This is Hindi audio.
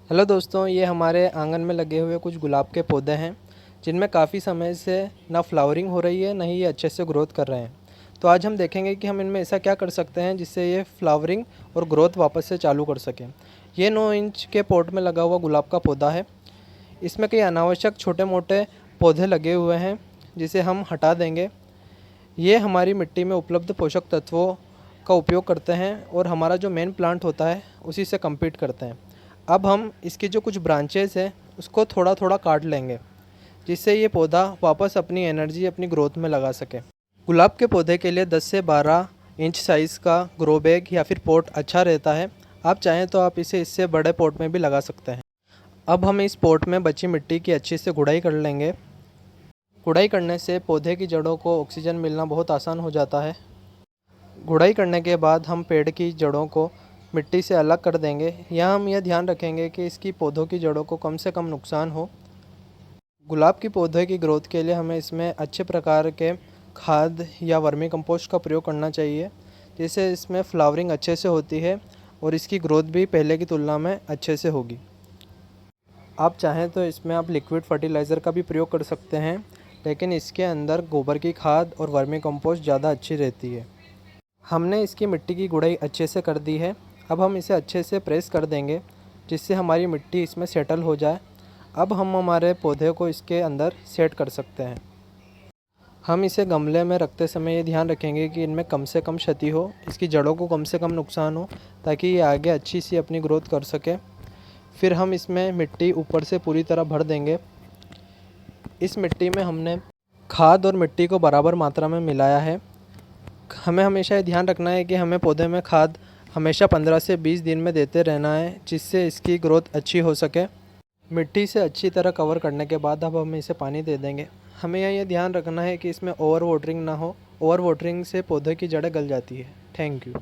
हेलो दोस्तों, ये हमारे आंगन में लगे हुए कुछ गुलाब के पौधे हैं जिनमें काफ़ी समय से ना फ्लावरिंग हो रही है, ना ही ये अच्छे से ग्रोथ कर रहे हैं। तो आज हम देखेंगे कि हम इनमें ऐसा क्या कर सकते हैं जिससे ये फ्लावरिंग और ग्रोथ वापस से चालू कर सकें। ये 9 इंच के पॉट में लगा हुआ गुलाब का पौधा है। इसमें कई अनावश्यक छोटे मोटे पौधे लगे हुए हैं जिसे हम हटा देंगे। ये हमारी मिट्टी में उपलब्ध पोषक तत्वों का उपयोग करते हैं और हमारा जो मेन प्लांट होता है उसी से कम्पीट करते हैं। अब हम इसकी जो कुछ ब्रांचेस हैं उसको थोड़ा थोड़ा काट लेंगे जिससे ये पौधा वापस अपनी एनर्जी अपनी ग्रोथ में लगा सके। गुलाब के पौधे के लिए 10 से 12 इंच साइज़ का ग्रो बैग या फिर पॉट अच्छा रहता है। आप चाहें तो आप इसे इससे बड़े पॉट में भी लगा सकते हैं। अब हम इस पॉट में बची मिट्टी की अच्छी से गुड़ाई कर लेंगे। गुड़ाई करने से पौधे की जड़ों को ऑक्सीजन मिलना बहुत आसान हो जाता है। गुड़ाई करने के बाद हम पेड़ की जड़ों को मिट्टी से अलग कर देंगे। यहाँ हम यह ध्यान रखेंगे कि इसकी पौधों की जड़ों को कम से कम नुकसान हो। गुलाब की पौधे की ग्रोथ के लिए हमें इसमें अच्छे प्रकार के खाद या वर्मी कंपोस्ट का प्रयोग करना चाहिए, जिससे इसमें फ्लावरिंग अच्छे से होती है और इसकी ग्रोथ भी पहले की तुलना में अच्छे से होगी। आप चाहें तो इसमें आप लिक्विड फर्टिलाइज़र का भी प्रयोग कर सकते हैं, लेकिन इसके अंदर गोबर की खाद और वर्मी कंपोस्ट ज़्यादा अच्छी रहती है। हमने इसकी मिट्टी की गुड़ाई अच्छे से कर दी है। अब हम इसे अच्छे से प्रेस कर देंगे जिससे हमारी मिट्टी इसमें सेटल हो जाए। अब हम हमारे पौधे को इसके अंदर सेट कर सकते हैं। हम इसे गमले में रखते समय ये ध्यान रखेंगे कि इनमें कम से कम क्षति हो, इसकी जड़ों को कम से कम नुकसान हो, ताकि ये आगे अच्छी सी अपनी ग्रोथ कर सके। फिर हम इसमें मिट्टी ऊपर से पूरी तरह भर देंगे। इस मिट्टी में हमने खाद और मिट्टी को बराबर मात्रा में मिलाया है। हमें हमेशा ये ध्यान रखना है कि हमें पौधे में खाद हमेशा 15 से 20 दिन में देते रहना है, जिससे इसकी ग्रोथ अच्छी हो सके। मिट्टी से अच्छी तरह कवर करने के बाद अब हम इसे पानी दे देंगे। हमें ये ध्यान रखना है कि इसमें ओवर वाटरिंग ना हो। ओवर वाटरिंग से पौधे की जड़ें गल जाती है। Thank you.